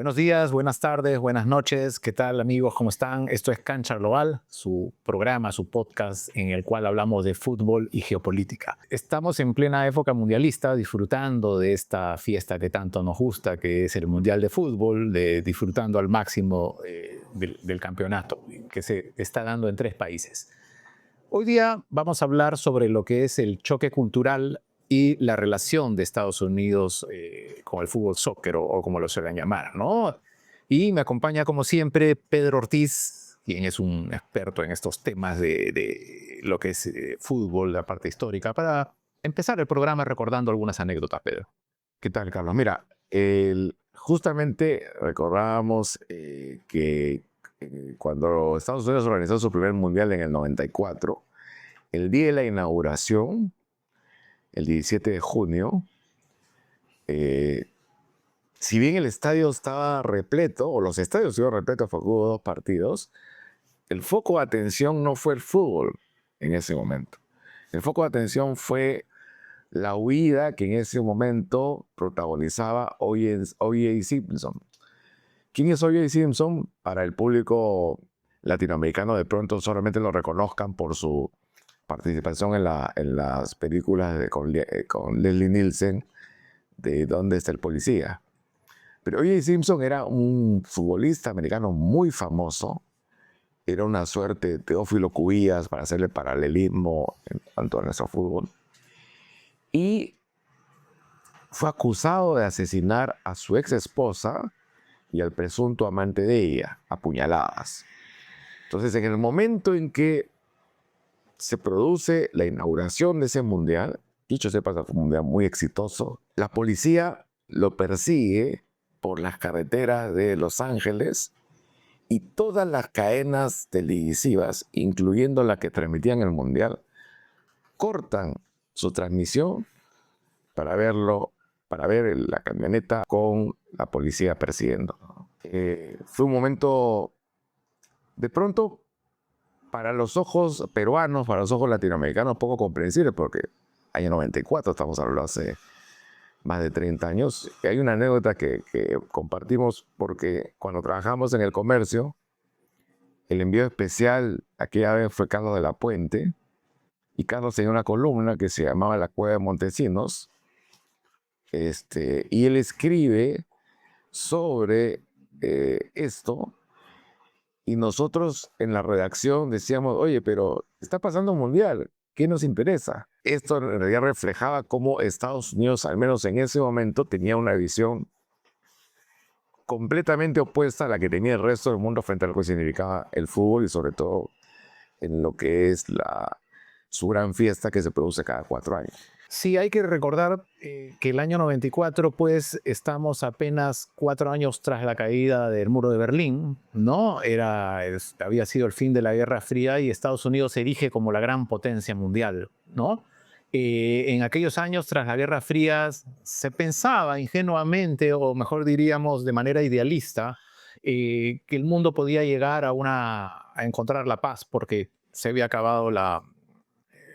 Buenos días, buenas tardes, buenas noches. ¿Qué tal, amigos? ¿Cómo están? Esto es Cancha Global, su programa, su podcast en el cual hablamos de fútbol y geopolítica. Estamos en plena época mundialista, disfrutando de esta fiesta que tanto nos gusta, que es el Mundial de Fútbol, disfrutando al máximo del campeonato que se está dando en 3 países. Hoy día vamos a hablar sobre lo que es el choque cultural y la relación de Estados Unidos con el fútbol soccer o como lo suelen llamar, ¿no? Y me acompaña, como siempre, Pedro Ortiz, quien es un experto en estos temas de lo que es fútbol, la parte histórica, para empezar el programa recordando algunas anécdotas, Pedro. ¿Qué tal, Carlos? Mira, justamente recordábamos que cuando Estados Unidos organizó su primer mundial en el 94, el día de la inauguración, el 17 de junio, si bien el estadio estaba repleto, o los estadios estuvieron repletos porque hubo 2 partidos, el foco de atención no fue el fútbol en ese momento. El foco de atención fue la huida que en ese momento protagonizaba O.J. Simpson. ¿Quién es O.J. Simpson? Para el público latinoamericano de pronto solamente lo reconozcan por su participación en las películas con Leslie Nielsen de ¿Dónde está el policía? Pero O.J. Simpson era un futbolista americano muy famoso. Era una suerte de Teófilo Cubillas para hacerle paralelismo en cuanto a nuestro fútbol. Y fue acusado de asesinar a su ex esposa y al presunto amante de ella, a puñaladas. Entonces, en el momento en que se produce la inauguración de ese mundial, dicho sea de paso, fue un mundial muy exitoso, la policía lo persigue por las carreteras de Los Ángeles y todas las cadenas televisivas, incluyendo la que transmitían el mundial, cortan su transmisión para ver la camioneta con la policía persiguiendo. Fue un momento, de pronto, para los ojos peruanos, para los ojos latinoamericanos, poco comprensible, porque año 94, estamos hablando hace más de 30 años. Y hay una anécdota que compartimos porque cuando trabajamos en el comercio, el envío especial aquella vez fue Carlos de la Puente, y Carlos tenía una columna que se llamaba La Cueva de Montesinos, y él escribe sobre esto, y nosotros en la redacción decíamos, oye, pero está pasando un mundial, ¿qué nos interesa? Esto en realidad reflejaba cómo Estados Unidos, al menos en ese momento, tenía una visión completamente opuesta a la que tenía el resto del mundo frente a lo que significaba el fútbol y sobre todo en lo que es su gran fiesta que se produce cada 4 años. Sí, hay que recordar que el año 94, pues, estamos apenas 4 años tras la caída del muro de Berlín, ¿no? Había sido el fin de la Guerra Fría y Estados Unidos se erige como la gran potencia mundial, ¿no? En aquellos años, tras la Guerra Fría, se pensaba ingenuamente, o mejor diríamos de manera idealista, que el mundo podía llegar a encontrar la paz porque se había acabado la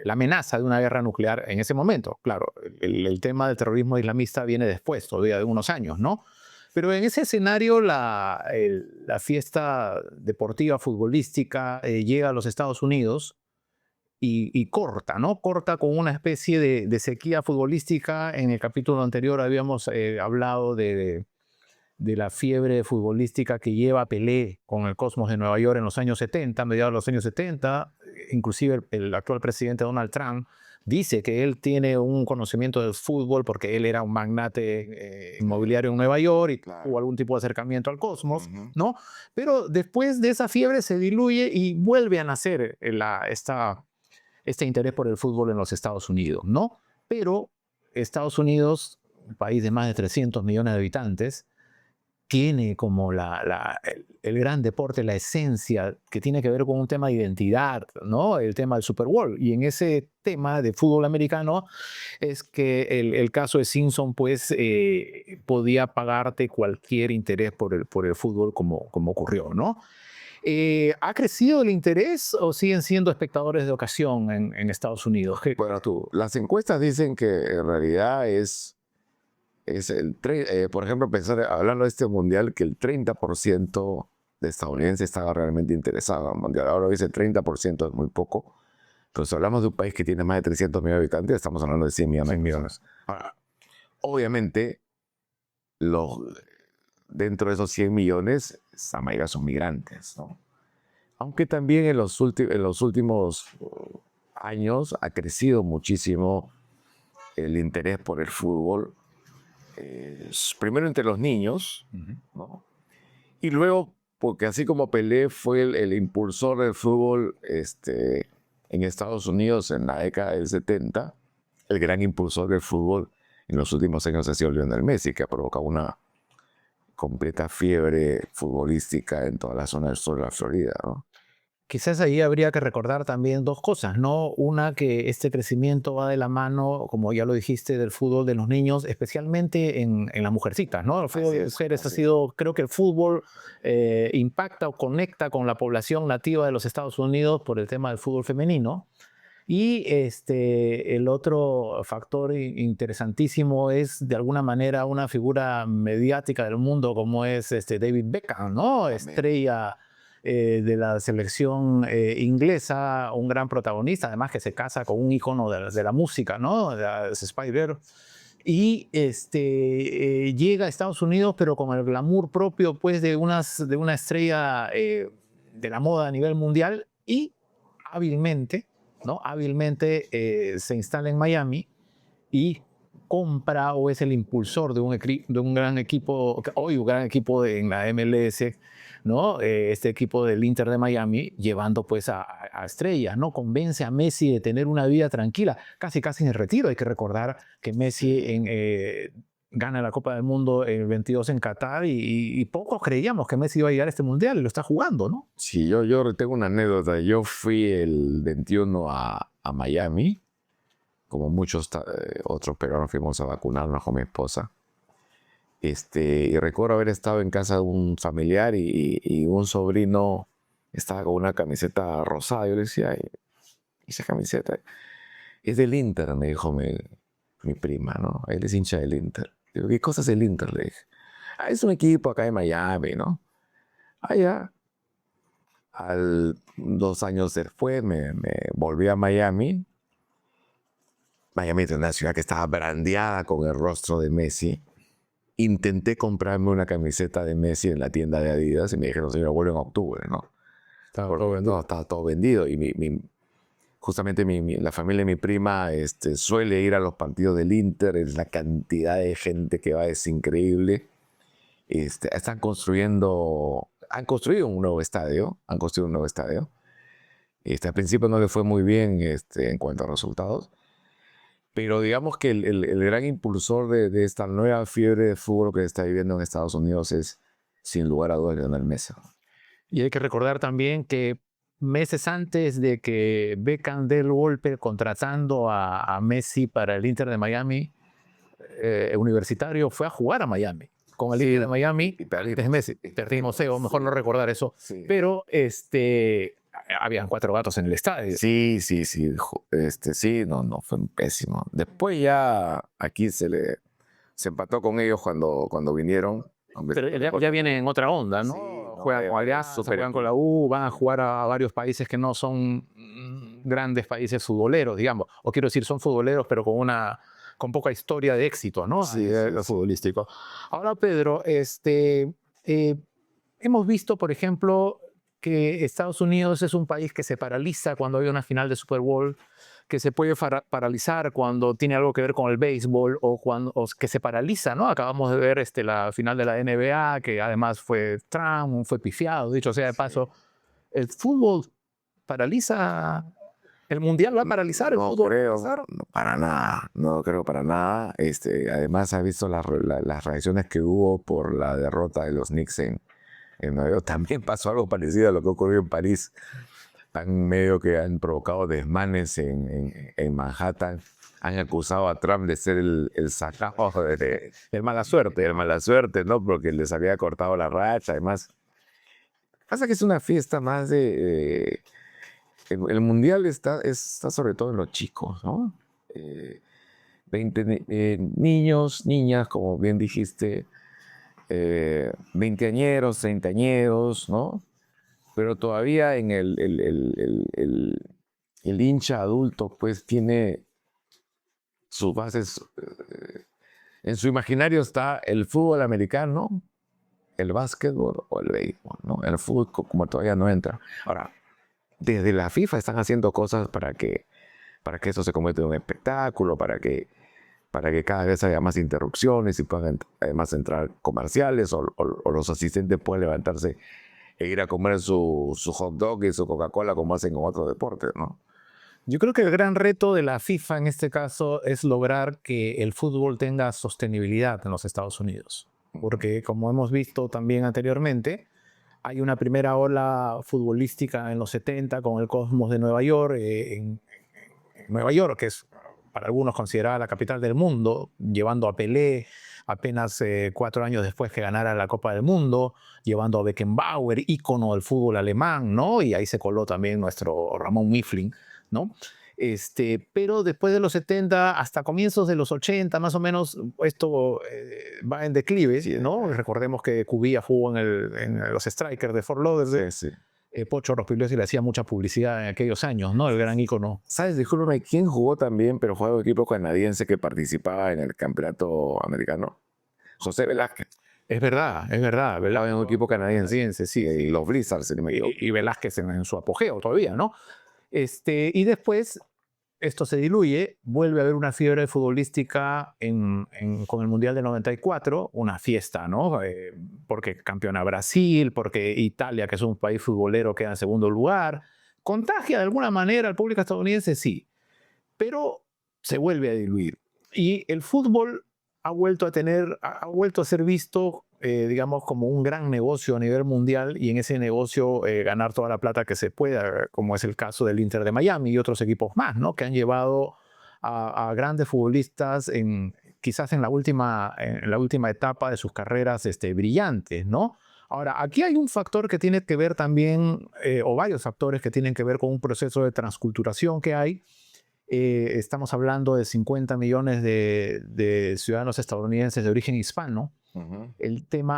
amenaza de una guerra nuclear en ese momento. Claro, el tema del terrorismo islamista viene después, todavía de unos años, ¿no? Pero en ese escenario, la fiesta deportiva futbolística llega a los Estados Unidos y corta, ¿no? Corta con una especie de sequía futbolística. En el capítulo anterior habíamos hablado de la fiebre futbolística que lleva Pelé con el Cosmos de Nueva York en los años 70, mediados de los años 70. Inclusive el actual presidente Donald Trump dice que él tiene un conocimiento del fútbol porque él era un magnate inmobiliario en Nueva York y Claro. tuvo algún tipo de acercamiento al Cosmos, ¿no? Pero después de esa fiebre se diluye y vuelve a nacer este interés por el fútbol en los Estados Unidos, ¿no? Pero Estados Unidos, un país de más de 300 millones de habitantes, tiene como el gran deporte, la esencia que tiene que ver con un tema de identidad, ¿no? El tema del Super Bowl. Y en ese tema de fútbol americano es que el caso de Simpson, pues, podía pagarte cualquier interés por el fútbol como ocurrió, ¿no? ¿Ha crecido el interés o siguen siendo espectadores de ocasión en Estados Unidos? Bueno, las encuestas dicen que en realidad es por ejemplo, hablando de este mundial, que el 30% de estadounidenses estaba realmente interesado en el mundial. Ahora dice 30% es muy poco. Pero si hablamos de un país que tiene más de 300 millones de habitantes, estamos hablando de 100 millones. 100 millones. Ahora, obviamente, dentro de esos 100 millones, la mayoría son migrantes, ¿no? Aunque también en los últimos años ha crecido muchísimo el interés por el fútbol, primero entre los niños, ¿no? Y luego, porque así como Pelé fue el impulsor del fútbol en Estados Unidos en la década del 70, el gran impulsor del fútbol en los últimos años ha sido Lionel Messi, que ha provocado una completa fiebre futbolística en toda la zona del sur de la Florida, ¿no? Quizás ahí habría que recordar también dos cosas, ¿no? Una, que este crecimiento va de la mano, como ya lo dijiste, del fútbol de los niños, especialmente en las mujercitas, ¿no? El fútbol de mujeres ha sido, creo que el fútbol impacta o conecta con la población nativa de los Estados Unidos por el tema del fútbol femenino. Y el otro factor interesantísimo es, de alguna manera, una figura mediática del mundo como es David Beckham, ¿no? Estrella de la selección inglesa, un gran protagonista, además que se casa con un ícono de la música, ¿no? Spider. Y llega a Estados Unidos, pero con el glamour propio, pues, de una estrella de la moda a nivel mundial, y hábilmente, ¿no? Hábilmente se instala en Miami y compra, o es el impulsor de un gran equipo, hoy un gran equipo en la MLS, ¿no? Este equipo del Inter de Miami, llevando pues a estrellas, ¿no? Convence a Messi de tener una vida tranquila, casi en el retiro. Hay que recordar que Messi gana la Copa del Mundo en el 22 en Qatar, y pocos creíamos que Messi iba a llegar a este mundial, y lo está jugando, ¿no? Sí, yo tengo una anécdota. Yo fui el 21 a Miami, como muchos otros peruanos fuimos a vacunarnos con mi esposa. Y recuerdo haber estado en casa de un familiar y un sobrino estaba con una camiseta rosada. Yo le decía, esa camiseta es del Inter, me dijo mi prima, ¿no? Él es hincha del Inter. Digo, ¿qué cosa es el Inter? Le dije, es un equipo acá en Miami, ¿no? Allá. 2 años después me volví a Miami. Miami es una ciudad que estaba brandeada con el rostro de Messi. Intenté comprarme una camiseta de Messi en la tienda de Adidas y me dijeron, señor, vuelve en octubre, ¿no? Estaba todo vendido. No, estaba todo vendido. Y justamente la familia de mi prima suele ir a los partidos del Inter. Es la cantidad de gente que va, es increíble. Han construido un nuevo estadio. Al principio no le fue muy bien en cuanto a resultados. Pero digamos que el gran impulsor de esta nueva fiebre de fútbol que se está viviendo en Estados Unidos es, sin lugar a dudas, Lionel Messi. Y hay que recordar también que meses antes de que Beckham dé el golpe contratando a Messi para el Inter de Miami, Universitario fue a jugar a Miami con el Inter de Miami. Y perdimos. Desde Messi. Perdimos, mejor no recordar eso. Sí. Pero habían 4 gatos en el estadio. Sí. Sí, no, fue pésimo. Después ya aquí se empató con ellos cuando vinieron. Pero ya vienen en otra onda, ¿no? Sí, no, Juegan con Alianza, juegan con la U, van a jugar a varios países que no son grandes países futboleros, digamos. O quiero decir, son futboleros, pero con poca historia de éxito, ¿no? Sí, Futbolístico. Ahora, Pedro, hemos visto, por ejemplo, que Estados Unidos es un país que se paraliza cuando hay una final de Super Bowl, que se puede paralizar cuando tiene algo que ver con el béisbol, o que se paraliza, ¿no? Acabamos de ver la final de la NBA, que además fue Trump, fue pifiado, dicho sea de paso. ¿El fútbol paraliza? ¿El mundial va a paralizar el No fútbol? creo, no, para nada, no creo para nada. Además, ha visto las reacciones que hubo por la derrota de los Knicks en Nueva York. También pasó algo parecido a lo que ocurrió en París. Tan medio que han provocado desmanes en Manhattan. Han acusado a Trump de ser el sacado de mala suerte, ¿no? Porque les había cortado la racha. Además, pasa que es una fiesta más de el mundial está sobre todo en los chicos, ¿no? niños, niñas, como bien dijiste, veinteañeros, treintañeros, ¿no? Pero todavía en el hincha adulto, pues tiene sus bases. En su imaginario está el fútbol americano, el básquetbol o el béisbol, ¿no? El fútbol como todavía no entra. Ahora, desde la FIFA están haciendo cosas para que eso se convierta en un espectáculo, para que cada vez haya más interrupciones y puedan además entrar comerciales o los asistentes pueden levantarse e ir a comer su hot dog y su Coca-Cola como hacen con otros deportes, ¿no? Yo creo que el gran reto de la FIFA en este caso es lograr que el fútbol tenga sostenibilidad en los Estados Unidos. Porque como hemos visto también anteriormente, hay una primera ola futbolística en los 70 con el Cosmos de Nueva York, en Nueva York, que es para algunos considerada la capital del mundo, llevando a Pelé apenas 4 años después que ganara la Copa del Mundo, llevando a Beckenbauer, ícono del fútbol alemán, ¿no? Y ahí se coló también nuestro Ramón Mifflin, ¿no? Pero después de los 70 hasta comienzos de los 80, más o menos, esto va en declive, ¿no? Recordemos que Cubilla jugó en los Strikers de Fort Lauderdale. Sí, sí. Pocho Rospigliosi le hacía mucha publicidad en aquellos años, ¿no? El gran ícono. ¿Sabes? Discúlpame, ¿quién jugó también, pero jugaba un equipo canadiense que participaba en el campeonato americano? José Velázquez. Es verdad, Estaba ¿verdad? en un equipo canadiense. Sí, Y los Blizzards, si no me equivoco. y Velázquez en su apogeo todavía, ¿no? Y después esto se diluye, vuelve a haber una fiebre futbolística con el Mundial del 94, una fiesta, ¿no? Porque campeona Brasil, porque Italia, que es un país futbolero, queda en segundo lugar. Contagia de alguna manera al público estadounidense, sí, pero se vuelve a diluir. Y el fútbol ha vuelto a ser visto, digamos, como un gran negocio a nivel mundial y en ese negocio ganar toda la plata que se pueda, como es el caso del Inter de Miami y otros equipos más, ¿no? Que han llevado a grandes futbolistas quizás en la última etapa de sus carreras brillantes, ¿no? Ahora, aquí hay un factor que tiene que ver también, o varios factores que tienen que ver con un proceso de transculturación que hay. Estamos hablando de 50 millones de ciudadanos estadounidenses de origen hispano. Ujú.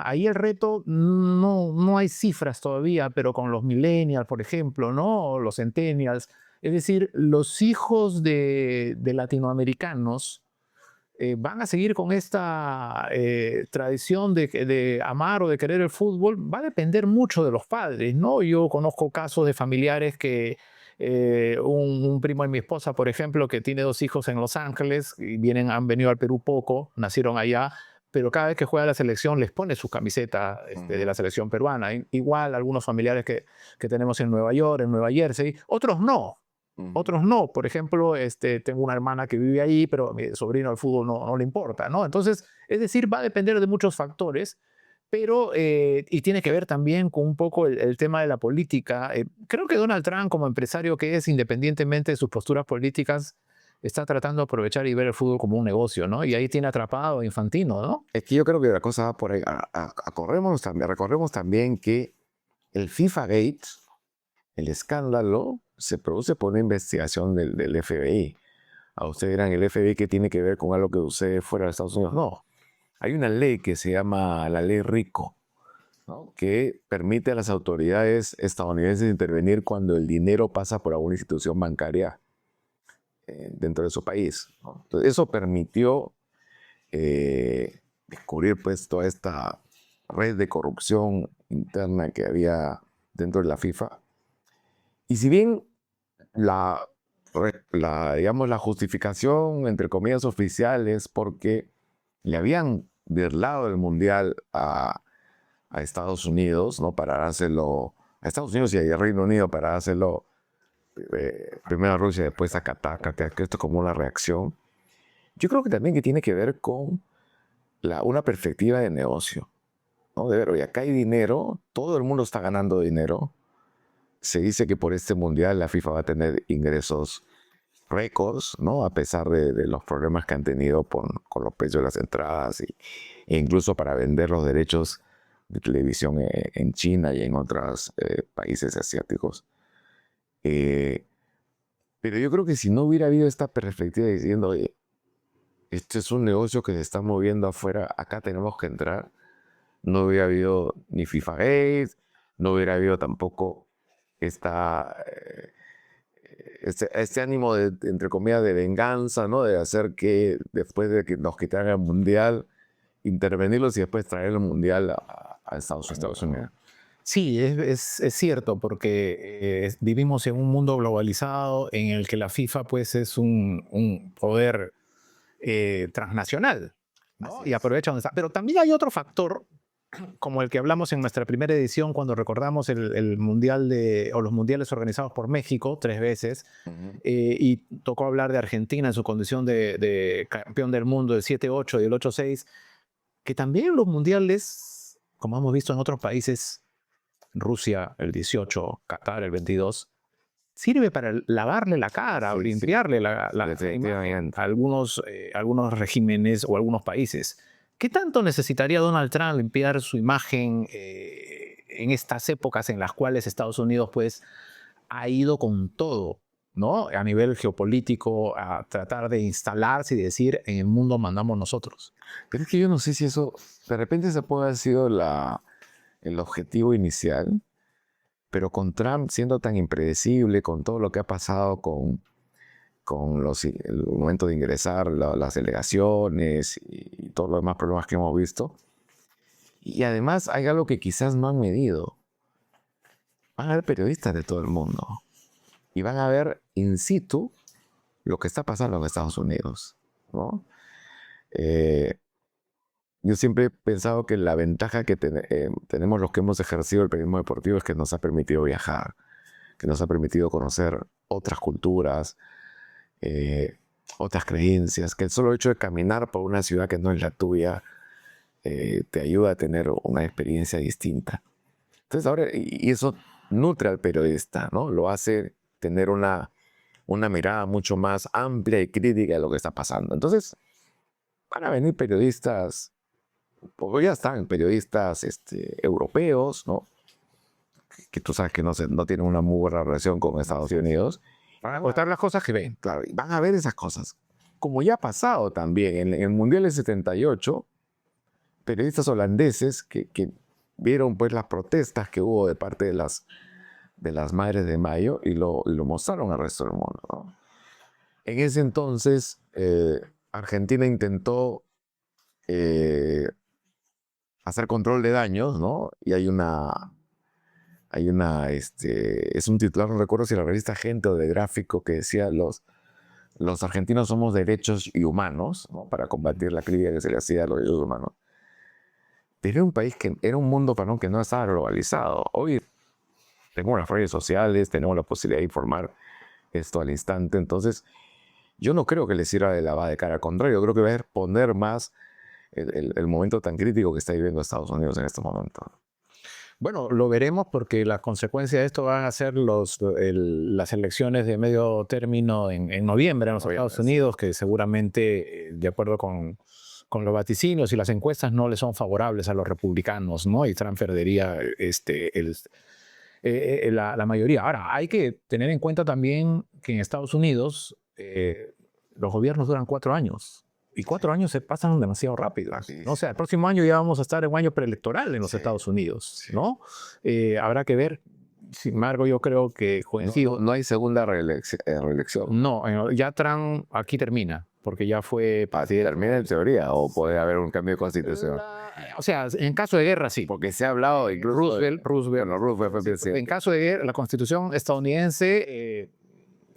Ahí el reto, no hay cifras todavía, pero con los millennials, por ejemplo, ¿no? O los centennials, es decir, los hijos de latinoamericanos van a seguir con esta tradición de amar o de querer el fútbol. Va a depender mucho de los padres, ¿no? Yo conozco casos de familiares que un primo de mi esposa, por ejemplo, que tiene 2 hijos en Los Ángeles y han venido al Perú poco, nacieron allá, pero cada vez que juega la selección les pone su camiseta de la selección peruana. Igual algunos familiares que tenemos en Nueva York, en Nueva Jersey, otros no. Otros no. Por ejemplo, tengo una hermana que vive ahí, pero a mi sobrino el fútbol no le importa, ¿no? Entonces, es decir, va a depender de muchos factores, pero, y tiene que ver también con un poco el tema de la política. Creo que Donald Trump, como empresario que es, independientemente de sus posturas políticas, está tratando de aprovechar y ver el fútbol como un negocio, ¿no? Y ahí tiene atrapado a Infantino, ¿no? Es que yo creo que la cosa va por ahí. Recordemos también que el FIFA Gate, el escándalo, se produce por una investigación del FBI. A ustedes dirán, ¿el FBI qué tiene que ver con algo que sucede fuera de Estados Unidos? No. Hay una ley que se llama la Ley RICO, ¿no? Que permite a las autoridades estadounidenses intervenir cuando el dinero pasa por alguna institución bancaria dentro de su país, ¿no? Entonces, eso permitió descubrir pues toda esta red de corrupción interna que había dentro de la FIFA. Y si bien digamos, la justificación, entre comillas, oficial es porque le habían birlado el Mundial a Estados Unidos, ¿no? Para dárselo a Estados Unidos y al Reino Unido para dárselo primero a Rusia, después a Qatar, que esto es como una reacción. Yo creo que también que tiene que ver con una perspectiva de negocio, ¿no? De ver, oye, acá hay dinero, todo el mundo está ganando dinero. Se dice que por este mundial la FIFA va a tener ingresos récords, ¿no? A pesar de los problemas que han tenido con los precios de las entradas e incluso para vender los derechos de televisión en China y en otros países asiáticos. Pero yo creo que si no hubiera habido esta perspectiva diciendo, oye, este es un negocio que se está moviendo afuera, acá tenemos que entrar. No hubiera habido ni FIFA Gate, no hubiera habido tampoco esta, este ánimo de, entre comillas, de venganza, ¿no? De hacer que después de que nos quitaran el Mundial, intervenirlos y después traer el Mundial a Estados Unidos. Sí, es cierto, porque vivimos en un mundo globalizado en el que la FIFA pues es un poder transnacional, ¿no? Así Y es. aprovecha donde está. Pero también hay otro factor, como el que hablamos en nuestra primera edición cuando recordamos el mundial o los mundiales organizados por México 3 veces, Ujú. y tocó hablar de Argentina en su condición de campeón del mundo del 7-8 y el 8-6, que también los mundiales, como hemos visto en otros países, Rusia el 18, Qatar el 22, sirve para lavarle la cara o Sí, sí, limpiarle la imagen definitivamente. a algunos regímenes o algunos países. ¿Qué tanto necesitaría Donald Trump limpiar su imagen en estas épocas en las cuales Estados Unidos pues ha ido con todo, ¿no? A nivel geopolítico, a tratar de instalarse y decir, en el mundo mandamos nosotros? Pero es que yo no sé si eso, de repente ese puede haber sido el objetivo inicial, pero con Trump siendo tan impredecible, con todo lo que ha pasado con el momento de ingresar, las delegaciones y todos los demás problemas que hemos visto. Y además hay algo que quizás no han medido. Van a haber periodistas de todo el mundo y van a ver in situ lo que está pasando en Estados Unidos, ¿no? Eh, yo siempre he pensado que la ventaja que tenemos los que hemos ejercido el periodismo deportivo es que nos ha permitido viajar, que nos ha permitido conocer otras culturas, eh, otras creencias, que el solo hecho de caminar por una ciudad que no es la tuya te ayuda a tener una experiencia distinta. Entonces ahora, y eso nutre al periodista, ¿no? Lo hace tener una mirada mucho más amplia y crítica de lo que está pasando. Entonces, van a venir periodistas, pues ya están periodistas europeos, ¿no? Que tú sabes que no tienen una muy buena relación con Estados Unidos. Para agotar las cosas que ven. Claro, y van a ver esas cosas. Como ya ha pasado también en el Mundial del 78, periodistas holandeses que vieron pues las protestas que hubo de parte de las Madres de Mayo y lo mostraron al resto del mundo, ¿no? En ese entonces, Argentina intentó hacer control de daños, ¿no? Y es un titular, no recuerdo si la revista Gente o de Gráfico, que decía los argentinos somos derechos y humanos, ¿no? Para combatir la crítica que se le hacía a los derechos humanos. Pero era un país que era un mundo, perdón, que no estaba globalizado. Hoy tenemos las redes sociales, tenemos la posibilidad de informar esto al instante. Entonces, yo no creo que les sirva de lavada de cara. Al contrario, yo creo que va a exponer más el momento tan crítico que está viviendo Estados Unidos en este momento. Bueno, lo veremos porque las consecuencias de esto van a ser las elecciones de medio término en noviembre en los Noviembre, Estados Unidos, que seguramente, de acuerdo con los vaticinios y las encuestas, no le son favorables a los republicanos, ¿no? Y Trump perdería la mayoría. Ahora, hay que tener en cuenta también que en Estados Unidos los gobiernos duran 4 años. Y 4 años se pasan demasiado rápido, ¿no? O sea, el próximo año ya vamos a estar en un año preelectoral en los Estados Unidos, ¿no? Habrá que ver. Sin embargo, yo creo que coincido. No hay segunda reelección. No, ya Trump aquí termina, porque ya fue. Así termina en teoría, o puede haber un cambio de constitución. O sea, en caso de guerra, sí. Porque se ha hablado incluso Roosevelt. Bueno, Roosevelt fue presidente. En caso de guerra, la constitución estadounidense,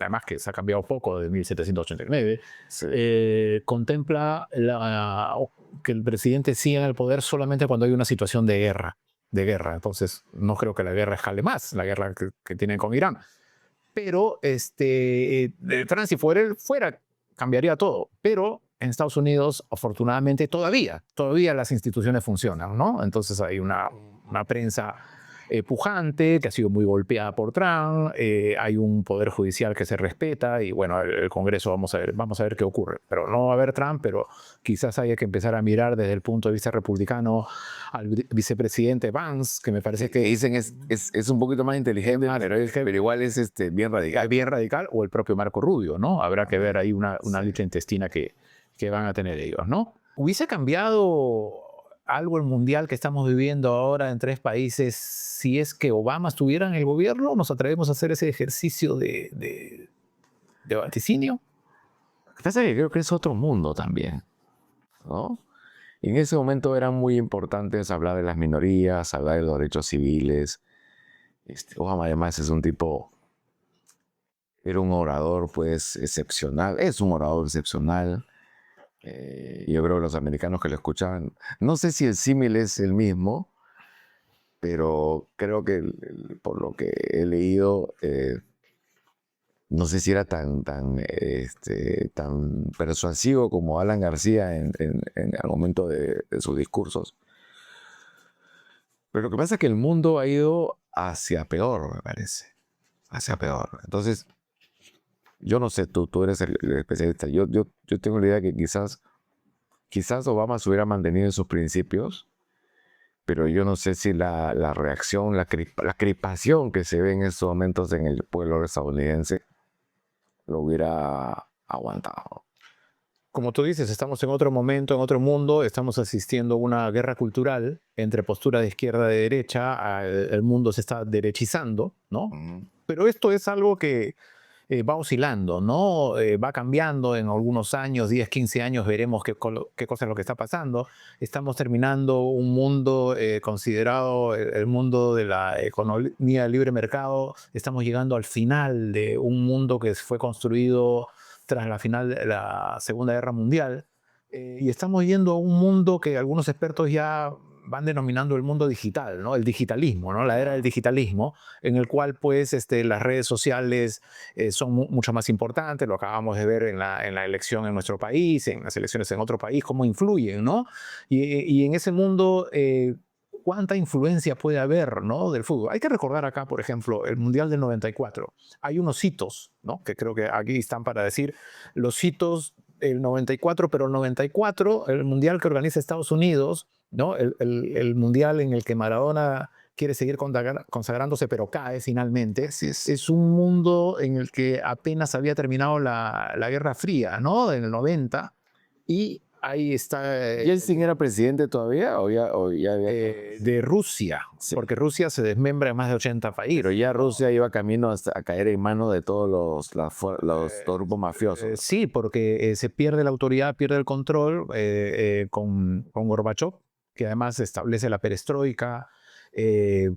además que se ha cambiado poco de 1789, Sí. contempla que el presidente siga en el poder solamente cuando hay una situación de guerra. Entonces, no creo que la guerra escale más, la guerra que tienen con Irán. Pero Trump, si fuera, cambiaría todo. Pero en Estados Unidos, afortunadamente, todavía las instituciones funcionan, ¿no? Entonces hay una prensa pujante, que ha sido muy golpeada por Trump, hay un poder judicial que se respeta y bueno, el Congreso vamos a ver qué ocurre. Pero no va a haber Trump, pero quizás haya que empezar a mirar desde el punto de vista republicano al vicepresidente Vance, que me parece que dicen es un poquito más inteligente, pero igual es bien radical. o el propio Marco Rubio, ¿no? Habrá que ver ahí una lucha intestina que que van a tener ellos, ¿no? ¿Hubiese cambiado algo el mundial que estamos viviendo ahora en 3 países si es que Obama estuviera en el gobierno? ¿Nos atrevemos a hacer ese ejercicio de vaticinio? Lo que pasa es que creo que es otro mundo también, ¿no? Y en ese momento eran muy importantes hablar de las minorías, hablar de los derechos civiles. Obama además es un tipo, era un orador pues excepcional, es un orador excepcional. Yo creo que los americanos que lo escuchaban, no sé si el símil es el mismo, pero creo que por lo que he leído, no sé si era tan persuasivo como Alan García en el momento de sus discursos. Pero lo que pasa es que el mundo ha ido hacia peor, me parece. Hacia peor. Entonces, yo no sé, tú eres el especialista. Yo tengo la idea que quizás Obama se hubiera mantenido en sus principios, pero yo no sé si la reacción, la crispación que se ve en estos momentos en el pueblo estadounidense lo hubiera aguantado. Como tú dices, estamos en otro momento, en otro mundo, estamos asistiendo a una guerra cultural entre postura de izquierda y derecha, el mundo se está derechizando, ¿no? Ujú. Pero esto es algo que va oscilando, ¿no? Va cambiando en algunos años, 10, 15 años, veremos qué cosa es lo que está pasando. Estamos terminando un mundo considerado el mundo de la economía de libre mercado. Estamos llegando al final de un mundo que fue construido tras la final de la Segunda Guerra Mundial. Y estamos yendo a un mundo que algunos expertos ya van denominando el mundo digital, ¿no? El digitalismo, ¿no? La era del digitalismo, en el cual pues las redes sociales son mucho más importantes, lo acabamos de ver en la elección en nuestro país, en las elecciones en otro país, cómo influyen, ¿no? Y en ese mundo, ¿cuánta influencia puede haber, ¿no? Del fútbol? Hay que recordar acá, por ejemplo, el Mundial del 94. Hay unos hitos, ¿no? Que creo que aquí están para decir los hitos el 94, pero el 94, el Mundial que organiza Estados Unidos, ¿no? El Mundial en el que Maradona quiere seguir consagrándose, pero cae finalmente. Así es. Es un mundo en el que apenas había terminado la Guerra Fría, ¿no? En el 90. Y ahí está ¿Yeltsin era presidente todavía o ya había... de Rusia, Sí. porque Rusia se desmembra en más de 80 países. Pero ya Rusia iba camino a caer en manos de todos los grupos mafiosos. Sí, porque se pierde la autoridad, pierde el control con Gorbachev, que además establece la perestroika. Eh,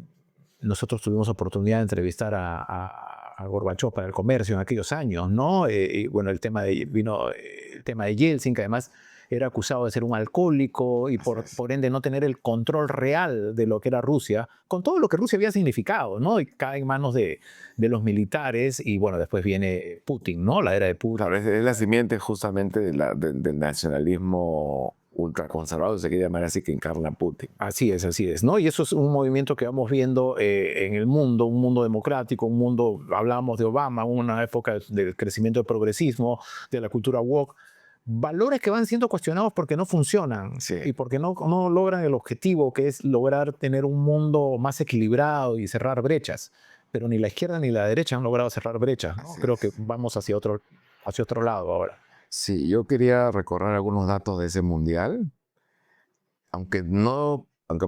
Nosotros tuvimos oportunidad de entrevistar a Gorbachev para el comercio en aquellos años, ¿no? Y bueno, el tema el tema de Yeltsin, que además era acusado de ser un alcohólico y por ende no tener el control real de lo que era Rusia, con todo lo que Rusia había significado, ¿no? Y cae en manos de los militares y bueno, después viene Putin, ¿no? La era de Putin. Claro, es la simiente justamente del nacionalismo ultraconservador, se quiere llamar así, que encarna Putin. Así es, ¿no? Y eso es un movimiento que vamos viendo en el mundo, un mundo democrático, un mundo, hablábamos de Obama, una época del crecimiento del progresismo, de la cultura woke, valores que van siendo cuestionados porque no funcionan Sí. y porque no logran el objetivo que es lograr tener un mundo más equilibrado y cerrar brechas. Pero ni la izquierda ni la derecha han logrado cerrar brechas, ¿no? Así Creo que es. vamos hacia otro lado ahora. Sí, yo quería recordar algunos datos de ese mundial, aunque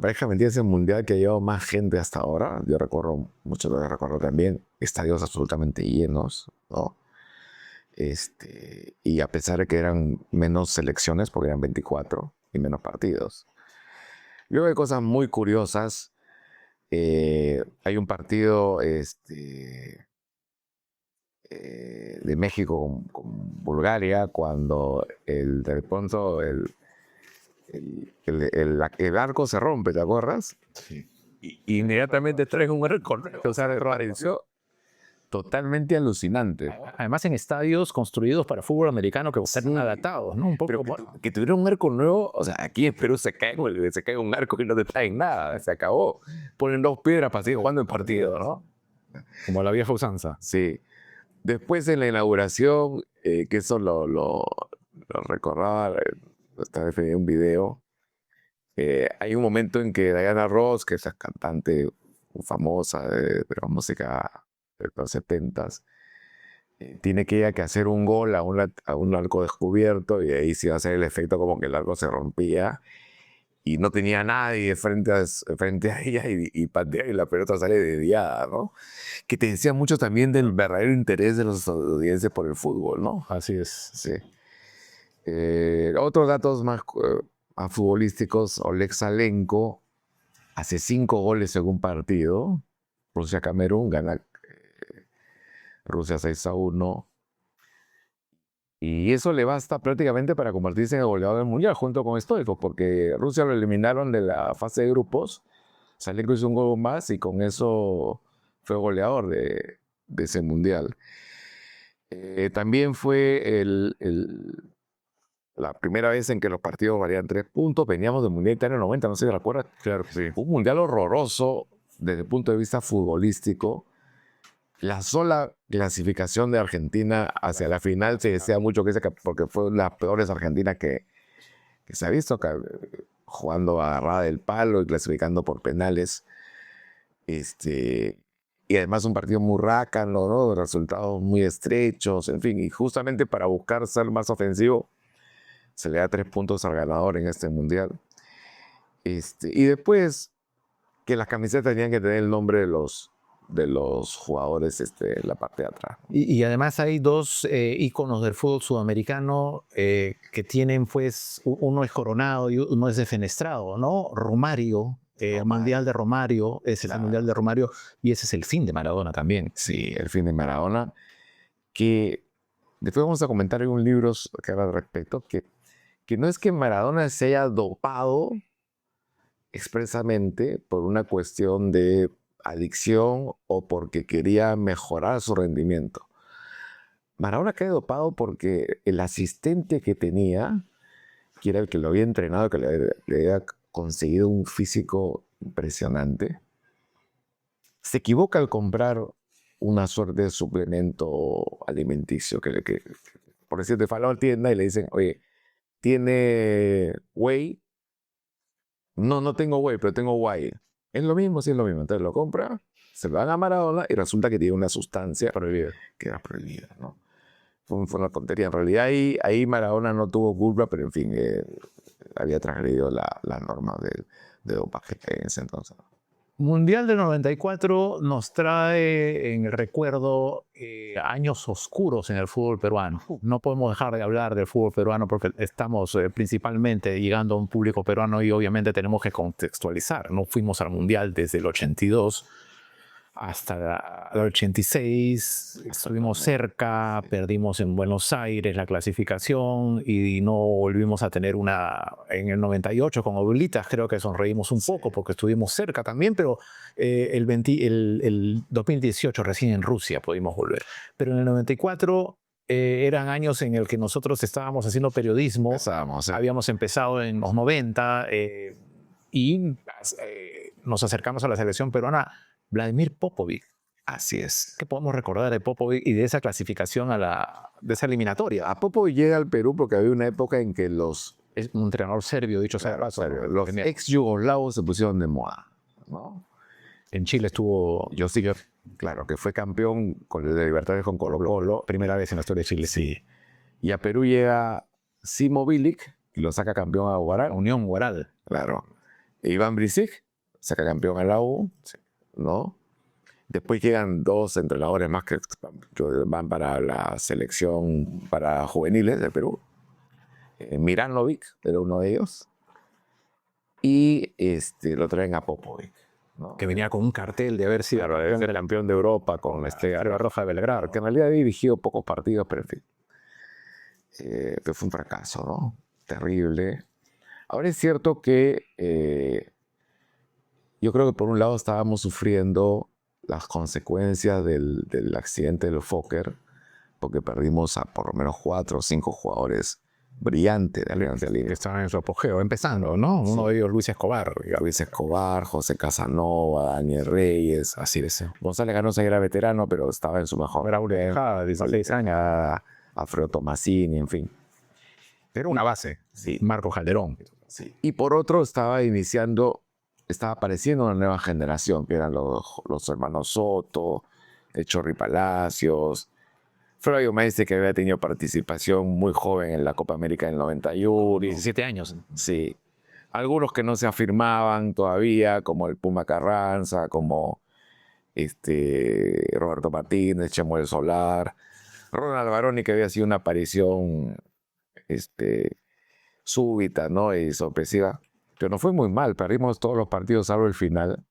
parezca mentira, ese mundial que ha llevado más gente hasta ahora. Yo recuerdo, mucho lo recuerdo también, estadios absolutamente llenos, ¿no? Y a pesar de que eran menos selecciones, porque eran 24 y menos partidos. Luego hay cosas muy curiosas. Hay un partido de México con Bulgaria, cuando de pronto el arco se rompe, ¿te acuerdas? Sí. Y inmediatamente traen un arco nuevo. O sea, me pareció totalmente alucinante. Además en estadios construidos para fútbol americano que están Sí. adaptados, ¿no? Un poco Pero como... que tuviera un arco nuevo, o sea, aquí en Perú se cae un arco y no te traen nada, se acabó. Ponen 2 piedras para seguir jugando el partido, ¿no? como la vieja usanza. Sí. Después en la inauguración, que eso lo recordaba, esta vez vi un video, hay un momento en que Diana Ross, que es la cantante famosa de la música de los 70s, tiene que ella que hacer un gol a un arco descubierto y ahí se iba a hacer el efecto como que el arco se rompía y no tenía nadie frente a ella y patea y la pelota sale desviada, ¿no? Que te decía mucho también del verdadero interés de los estadounidenses por el fútbol, ¿no? Así es. Sí. Otros datos más futbolísticos, Oleg Salenko hace 5 goles en un partido. Rusia-Camerún gana Rusia 6-1. Y eso le basta prácticamente para convertirse en el goleador del mundial junto con Stoichkov, porque Rusia lo eliminaron de la fase de grupos. Salenko hizo un gol más y con eso fue goleador de ese mundial. También fue la primera vez en que los partidos valían 3 puntos. Veníamos del Mundial Italia 90, no sé si te acuerdas. Claro que sí. Un mundial horroroso desde el punto de vista futbolístico. La sola clasificación de Argentina hacia la final se decía mucho porque fue una de las peores Argentinas que se ha visto, jugando agarrada del palo y clasificando por penales. Y además un partido muy rácano, ¿no? Resultados muy estrechos, en fin. Y justamente para buscar ser más ofensivo, se le da 3 puntos al ganador en este mundial. Y después que las camisetas tenían que tener el nombre de los jugadores en la parte de atrás. Y además hay dos íconos del fútbol sudamericano que tienen, pues, uno es Coronado y uno es defenestrado, ¿no? Romario, el Mundial de Romario, ese es el Mundial de Romario y ese es el fin de Maradona también. Sí, el fin de Maradona, que después vamos a comentar en un libro que habla al respecto, que no es que Maradona se haya dopado expresamente por una cuestión de adicción o porque quería mejorar su rendimiento. Maradona quedó dopado porque el asistente que tenía, que era el que lo había entrenado, que le había conseguido un físico impresionante, se equivoca al comprar una suerte de suplemento alimenticio por decirte, fue a la tienda y le dicen, oye, ¿tiene whey? No, no tengo whey, pero tengo whey. Es lo mismo, sí es lo mismo. Entonces lo compra, se lo dan a Maradona y resulta que tiene una sustancia prohibida, que era prohibida, ¿no? Fue una tontería. En realidad ahí Maradona no tuvo culpa, pero en fin, había transgredido la norma de dopaje en ese entonces. Mundial del 94 nos trae en el recuerdo años oscuros en el fútbol peruano. No podemos dejar de hablar del fútbol peruano porque estamos principalmente llegando a un público peruano y obviamente tenemos que contextualizar. No fuimos al Mundial desde el 82 hasta el 86, estuvimos cerca, perdimos en Buenos Aires la clasificación y no volvimos a tener una en el 98 con Oblitas. Creo que sonreímos un poco porque estuvimos cerca también, pero el 2018 recién en Rusia pudimos volver. Pero en el 94 eran años en el que nosotros estábamos haciendo periodismo. Habíamos empezado en los 90 y nos acercamos a la selección peruana. Vladimir Popovic. Así es. ¿Qué podemos recordar de Popovic y de esa clasificación de esa eliminatoria? A Popovic llega al Perú porque había una época en que es un entrenador serbio, dicho sea de paso. Los ex yugoslavos se pusieron de moda, ¿no? En Chile estuvo Josic, claro, que fue campeón de Libertadores con Colo-Colo. Primera vez en la historia de Chile, sí. Y a Perú llega Simo Bilic y lo saca campeón a Huaral. Unión Huaral. Claro. E Iván Brisic saca campeón a la U. Sí. ¿No? Después llegan 2 entrenadores más que van para la selección para juveniles de Perú. Miranovic era uno de ellos. Y lo traen a Popovic, ¿no? Que venía con un cartel de haber sido campeón de Europa con Águila Roja de Belgrado, que en realidad había dirigido pocos partidos, pero en fin. Pero fue un fracaso, ¿no? Terrible. Ahora es cierto que yo creo que por un lado estábamos sufriendo las consecuencias del accidente del Fokker, porque perdimos a por lo menos 4 o 5 jugadores brillantes de Alianza Lima. Que estaban en su apogeo, empezando, ¿no? Sí. Uno de ellos, Luis Escobar. Luis Escobar, José Casanova, Daniel Reyes, así de eso. González Ganosa era veterano, pero estaba en su mejor. Era Urejada, 16 años. Alfredo Tomasini, en fin. Era una base. Sí. Marco Calderón. Sí. Y por otro, estaba apareciendo una nueva generación, que eran los hermanos Soto, Chorri Palacios, Flavio Maestre, que había tenido participación muy joven en la Copa América del 91. 17 años. Sí. Algunos que no se afirmaban todavía, como el Puma Carranza, como Roberto Martínez, Chemuel Solar, Ronald Baroni, que había sido una aparición súbita, ¿no? Y sorpresiva. Pero nos fue muy mal, perdimos todos los partidos, salvo el final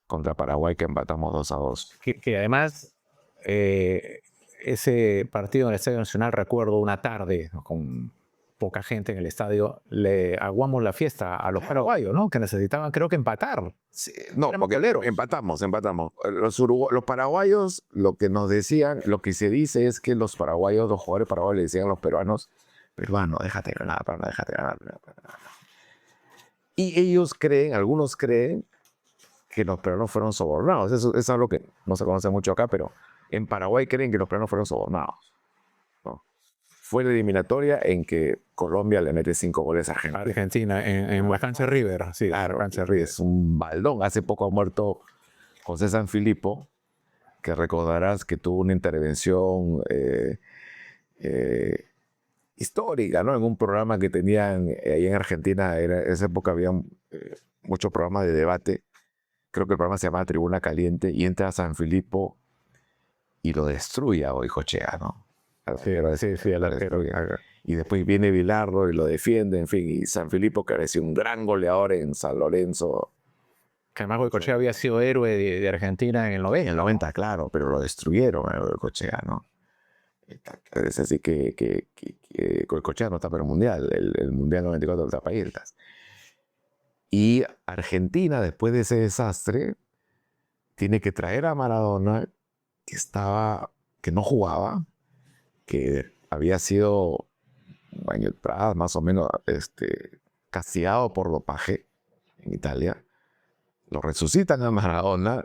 contra Paraguay, que empatamos 2-2. Que además, ese partido en el Estadio Nacional, recuerdo una tarde, ¿no?, con poca gente en el estadio, le aguamos la fiesta a los paraguayos, ¿no? Que necesitaban, creo que empatar. Sí, no, Éramos porque coleros. empatamos. Los paraguayos, lo que nos decían, lo que se dice es que los paraguayos, los jugadores paraguayos le decían a los peruanos, peruano, déjate ganar, peruano, déjate ganar. Y ellos creen, algunos creen, que los peruanos fueron sobornados. Eso es algo que no se conoce mucho acá, pero en Paraguay creen que los peruanos fueron sobornados, ¿no? Fue la eliminatoria en que Colombia le mete 5 goles a Argentina. Argentina, en la cancha River. Sí, Claro, cancha River. es un baldón. Hace poco ha muerto José Sanfilippo, que recordarás que tuvo una intervención histórica, ¿no? En un programa que tenían ahí en Argentina. En esa época había muchos programas de debate. Creo que el programa se llamaba Tribuna Caliente, y entra Sanfilippo y lo destruye a Goicoechea, ¿no? Sí, al arquero. Y después viene Bilardo y lo defiende, en fin. Y Sanfilippo, que parecía un gran goleador en San Lorenzo. Que además Goicoechea había sido héroe de Argentina en el 90. En el 90, claro, pero lo destruyeron a Goicoechea, ¿no? Es así que Goicoechea no está para el Mundial. El Mundial 94 está para irlas. Y Argentina, después de ese desastre, tiene que traer a Maradona, que no jugaba, que había sido un año atrás, más o menos, castigado por dopaje en Italia. Lo resucitan a Maradona.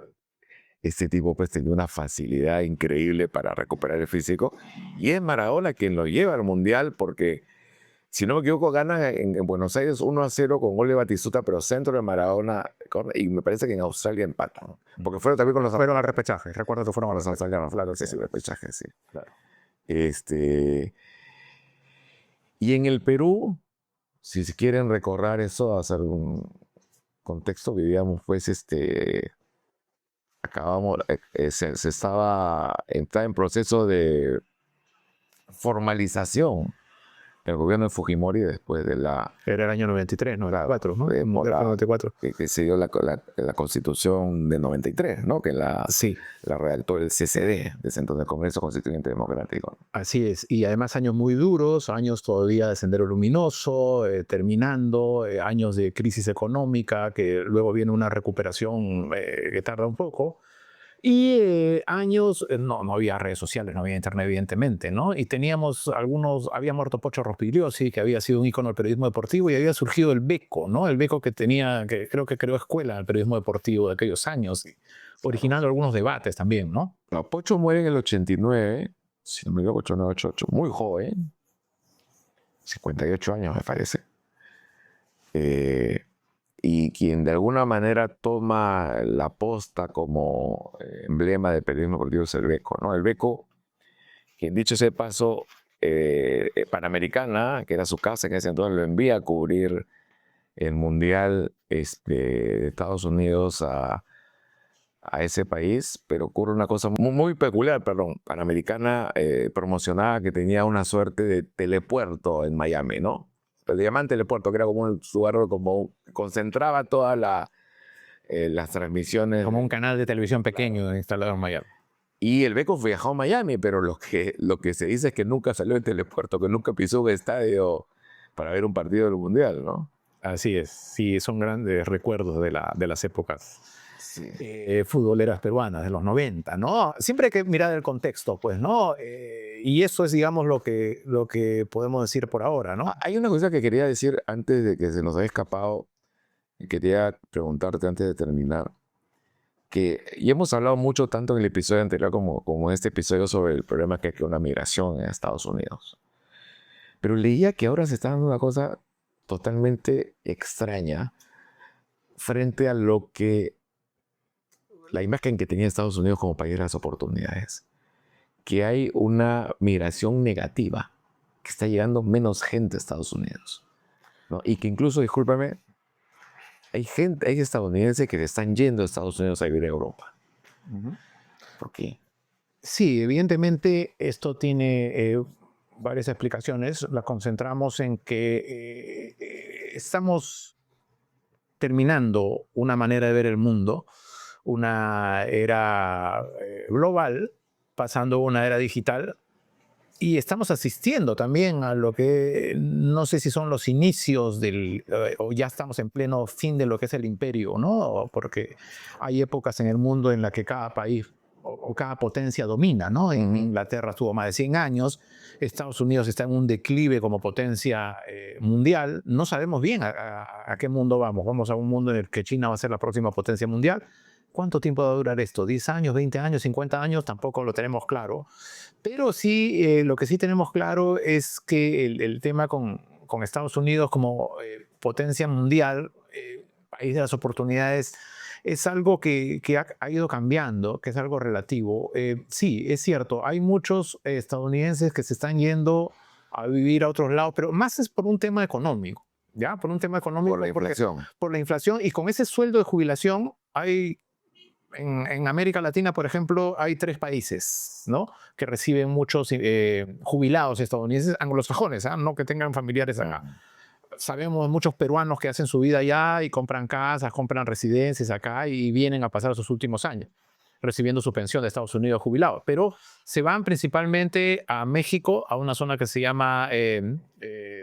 Este tipo pues tenía una facilidad increíble para recuperar el físico. Y es Maradona quien lo lleva al Mundial, porque, si no me equivoco, gana en Buenos Aires 1-0 con gol de Batistuta, pero centro de Maradona. Y me parece que en Australia empatan. Porque fueron también con los... Fueron al repechaje. Recuerdo que fueron a los australianos, claro, sí, repechaje, sí. Claro. Y en el Perú, si quieren recordar eso, hacer un contexto, vivíamos pues acabamos, se estaba en proceso de formalización el gobierno de Fujimori después de la... Era el año 93, 94, ¿no? Por la- 94. que se dio la constitución de 93, ¿no? Que Sí, la redactó el CCD, desde entonces el Congreso Constituyente Democrático. así es. Y además años muy duros, años todavía de sendero luminoso, terminando, años de crisis económica, que luego viene una recuperación que tarda un poco. Y años, no había redes sociales, no había internet, evidentemente, ¿no? Y teníamos había muerto Pocho Rospigliosi, que había sido un ícono del periodismo deportivo, y había surgido el Beco, ¿no? El Beco que creo que creó escuela del periodismo deportivo de aquellos años, originando algunos debates también, ¿no? No, Pocho muere en el 89, si no me equivoco, 89, muy joven, 58 años me parece. Y quien de alguna manera toma la posta como emblema del periodismo deportivo es el Beco, ¿no? El Beco, quien dicho ese paso, Panamericana, que era su casa en ese entonces, lo envía a cubrir el Mundial de Estados Unidos a ese país, pero ocurre una cosa muy peculiar, perdón. Panamericana promocionaba que tenía una suerte de telepuerto en Miami, ¿no? Le llamaban telepuerto, que era como un lugar como concentraba todas las transmisiones. Como un canal de televisión pequeño instalado en Miami. Y el Beco viajó a Miami, pero lo que se dice es que nunca salió del telepuerto, que nunca pisó un estadio para ver un partido del Mundial, ¿no? Así es, sí, son grandes recuerdos de las épocas Sí. futboleras peruanas de los 90, ¿no? Siempre hay que mirar el contexto, pues, ¿no? Y eso es, digamos, lo que podemos decir por ahora, ¿no? Hay una cosa que quería decir antes de que se nos haya escapado, y quería preguntarte antes de terminar, y hemos hablado mucho tanto en el episodio anterior como en este episodio sobre el problema que hay con la migración en Estados Unidos. Pero leía que ahora se está dando una cosa totalmente extraña frente a la imagen que tenía Estados Unidos como país de las oportunidades. que hay una migración negativa, que está llegando menos gente a Estados Unidos, ¿no? Y que incluso, discúlpame, hay estadounidenses que se están yendo a Estados Unidos a vivir a Europa. ¿Por qué? Sí, evidentemente esto tiene varias explicaciones. Las concentramos en que estamos terminando una manera de ver el mundo, una era global, pasando a una era digital, y estamos asistiendo también a lo que no sé si son los inicios o ya estamos en pleno fin de lo que es el imperio, ¿no? Porque hay épocas en el mundo en las que cada país o cada potencia domina, ¿no? En Inglaterra estuvo más de 100 años, Estados Unidos está en un declive como potencia mundial, no sabemos bien a qué mundo vamos. Vamos a un mundo en el que China va a ser la próxima potencia mundial. ¿Cuánto tiempo va a durar esto? ¿10 años, 20 años, 50 años? Tampoco lo tenemos claro. Pero sí, lo que sí tenemos claro es que el tema con Estados Unidos como potencia mundial, país de las oportunidades, es algo que ha ido cambiando, que es algo relativo. Sí, es cierto, hay muchos estadounidenses que se están yendo a vivir a otros lados, pero más es por un tema económico, ¿ya? Por un tema económico. Por la inflación. Por la inflación, y con ese sueldo de jubilación hay en América Latina, por ejemplo, hay 3 países, ¿no?, que reciben muchos jubilados estadounidenses anglosajones, ¿ah? No que tengan familiares acá. Sabemos muchos peruanos que hacen su vida allá y compran casas, compran residencias acá y vienen a pasar sus últimos años recibiendo su pensión de Estados Unidos jubilados. Pero se van principalmente a México, a una zona que se llama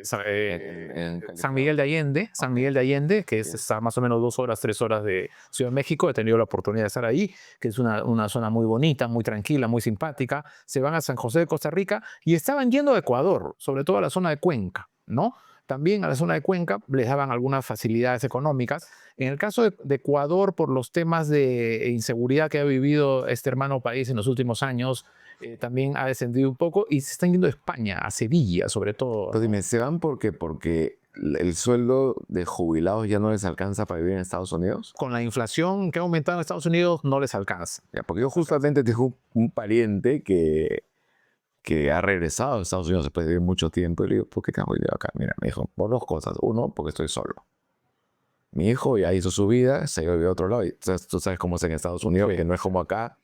San Miguel de Allende. San Miguel de Allende, que está más o menos 2 horas, 3 horas de Ciudad de México. He tenido la oportunidad de estar ahí, que es una zona muy bonita, muy tranquila, muy simpática. Se van a San José de Costa Rica y estaban yendo a Ecuador, sobre todo a la zona de Cuenca, ¿no? También a la zona de Cuenca les daban algunas facilidades económicas. En el caso de Ecuador, por los temas de inseguridad que ha vivido este hermano país en los últimos años, también ha descendido un poco y se están yendo a España, a Sevilla sobre todo. Entonces dime, ¿se van porque el sueldo de jubilados ya no les alcanza para vivir en Estados Unidos? Con la inflación que ha aumentado en Estados Unidos no les alcanza. Ya, porque yo justamente tengo un pariente que ha regresado a Estados Unidos después de vivir mucho tiempo, y le digo, ¿por qué carajo vivo acá? Mira, me dijo, por 2 cosas. Uno, porque estoy solo. Mi hijo ya hizo su vida, se iba a vivir a otro lado. Y tú sabes cómo es en Estados Unidos, que no es como acá,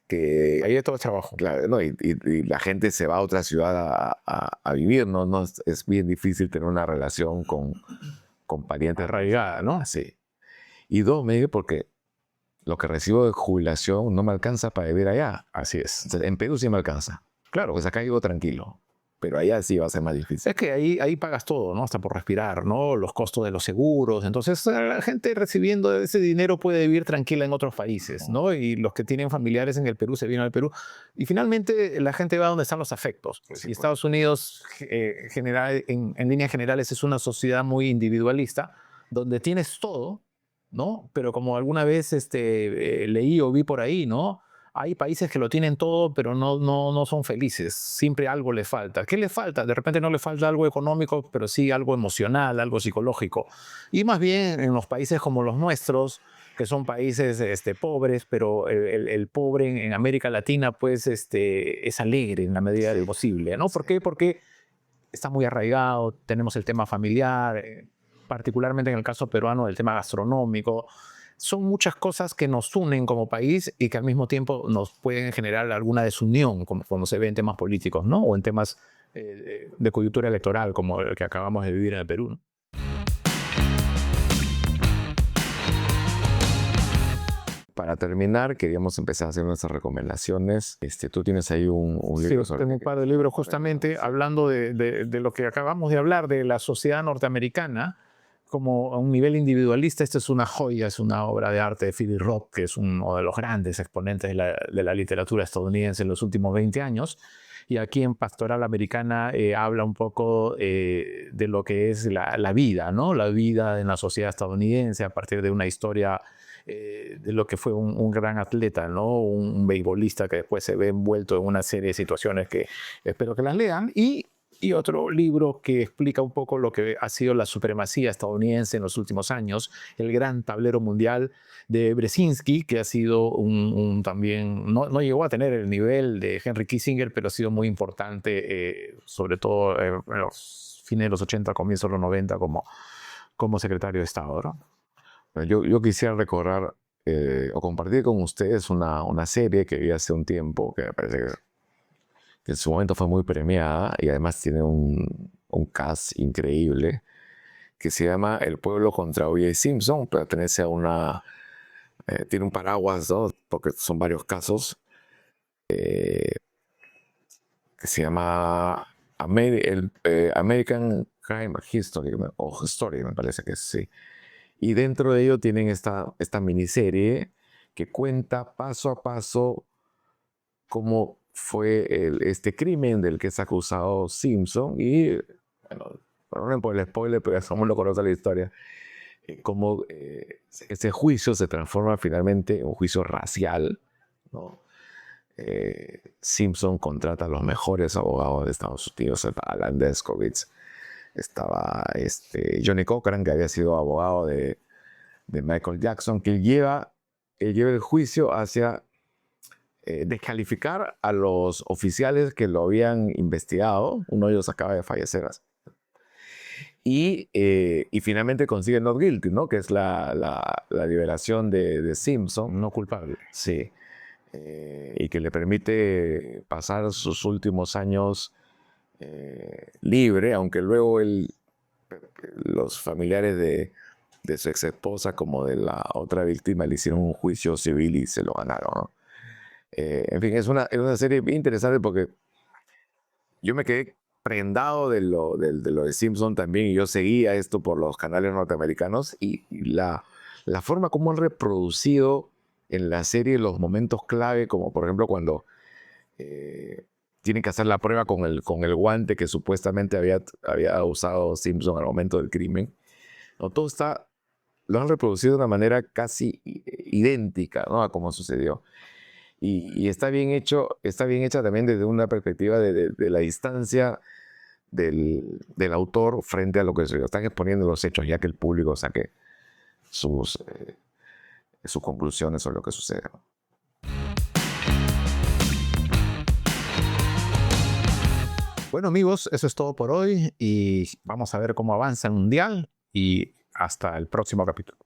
que ahí es todo el trabajo. Claro, no, y la gente se va a otra ciudad a vivir, ¿no? No es bien difícil tener una relación con parientes arraigada, ¿no? Sí. Y 2, me dijo, porque lo que recibo de jubilación no me alcanza para vivir allá. Así es. O sea, en Perú sí me alcanza. Claro. Pues acá vivo tranquilo. Pero allá sí va a ser más difícil. Es que ahí pagas todo, ¿no? Hasta por respirar, ¿no? Los costos de los seguros. Entonces, la gente recibiendo ese dinero puede vivir tranquila en otros países, ¿no? Y los que tienen familiares en el Perú se vienen al Perú. Y finalmente, la gente va donde están los afectos. Sí, y Estados Unidos, en líneas generales, es una sociedad muy individualista, donde tienes todo, ¿no? Pero como alguna vez leí o vi por ahí, ¿no? Hay países que lo tienen todo, pero no son felices. Siempre algo les falta. ¿Qué les falta? De repente no les falta algo económico, pero sí algo emocional, algo psicológico. Y más bien en los países como los nuestros, que son países pobres, pero el pobre en América Latina pues es alegre en la medida del posible, ¿no? ¿Por qué? Porque está muy arraigado, tenemos el tema familiar, particularmente en el caso peruano, el tema gastronómico. Son muchas cosas que nos unen como país y que al mismo tiempo nos pueden generar alguna desunión, como cuando se ve en temas políticos, ¿no? O en temas de coyuntura electoral, como el que acabamos de vivir en el Perú, ¿no? Para terminar, queríamos empezar a hacer nuestras recomendaciones. Tú tienes ahí un libro. Sí, tengo un par de libros justamente hablando de lo que acabamos de hablar, de la sociedad norteamericana. Como a un nivel individualista, esta es una joya, es una obra de arte de Philip Roth, que es uno de los grandes exponentes de la literatura estadounidense en los últimos 20 años. Y aquí en Pastoral Americana habla un poco de lo que es la vida, ¿no? La vida en la sociedad estadounidense a partir de una historia de lo que fue un gran atleta, ¿no? Un beisbolista que después se ve envuelto en una serie de situaciones que espero que las lean. Y Y otro libro que explica un poco lo que ha sido la supremacía estadounidense en los últimos años, El Gran Tablero Mundial de Brzezinski, que ha sido también, no llegó a tener el nivel de Henry Kissinger, pero ha sido muy importante, sobre todo en los fines de los 80, comienzos de los 90, como secretario de Estado, ¿no? Bueno, yo quisiera recordar o compartir con ustedes una serie que vi hace un tiempo, que me parece que en su momento fue muy premiada y además tiene un cast increíble, que se llama El pueblo contra O.J. Simpson. Pertenece a tiene un paraguas, ¿no? Porque son varios casos, que se llama American Crime History, o History, me parece que sí. Y dentro de ello tienen esta miniserie que cuenta paso a paso cómo fue este crimen del que es acusado Simpson. Y, bueno, perdonen por el spoiler, pero ya todo el mundo conoce la historia. Cómo ese juicio se transforma finalmente en un juicio racial, ¿no? Simpson contrata a los mejores abogados de Estados Unidos. Estaba Alan Dershowitz, estaba Johnny Cochran, que había sido abogado de Michael Jackson, que lleva el juicio hacia descalificar a los oficiales que lo habían investigado. Uno de ellos acaba de fallecer. Y finalmente consigue not guilty, ¿no? Que es la liberación de Simpson. No culpable. Sí. Y que le permite pasar sus últimos años libre, aunque luego los familiares de su ex esposa como de la otra víctima le hicieron un juicio civil y se lo ganaron, ¿no? En fin, es una serie bien interesante porque yo me quedé prendado de lo de Simpson también, y yo seguía esto por los canales norteamericanos, y la forma como han reproducido en la serie los momentos clave, como por ejemplo cuando tienen que hacer la prueba con el guante que supuestamente había usado Simpson al momento del crimen. No, lo han reproducido de una manera casi idéntica, ¿no?, a cómo sucedió. Y está bien hecha también desde una perspectiva de la distancia del autor frente a lo que se están exponiendo los hechos, ya que el público saque sus conclusiones sobre lo que sucede. Bueno, amigos, eso es todo por hoy y vamos a ver cómo avanza el Mundial y hasta el próximo capítulo.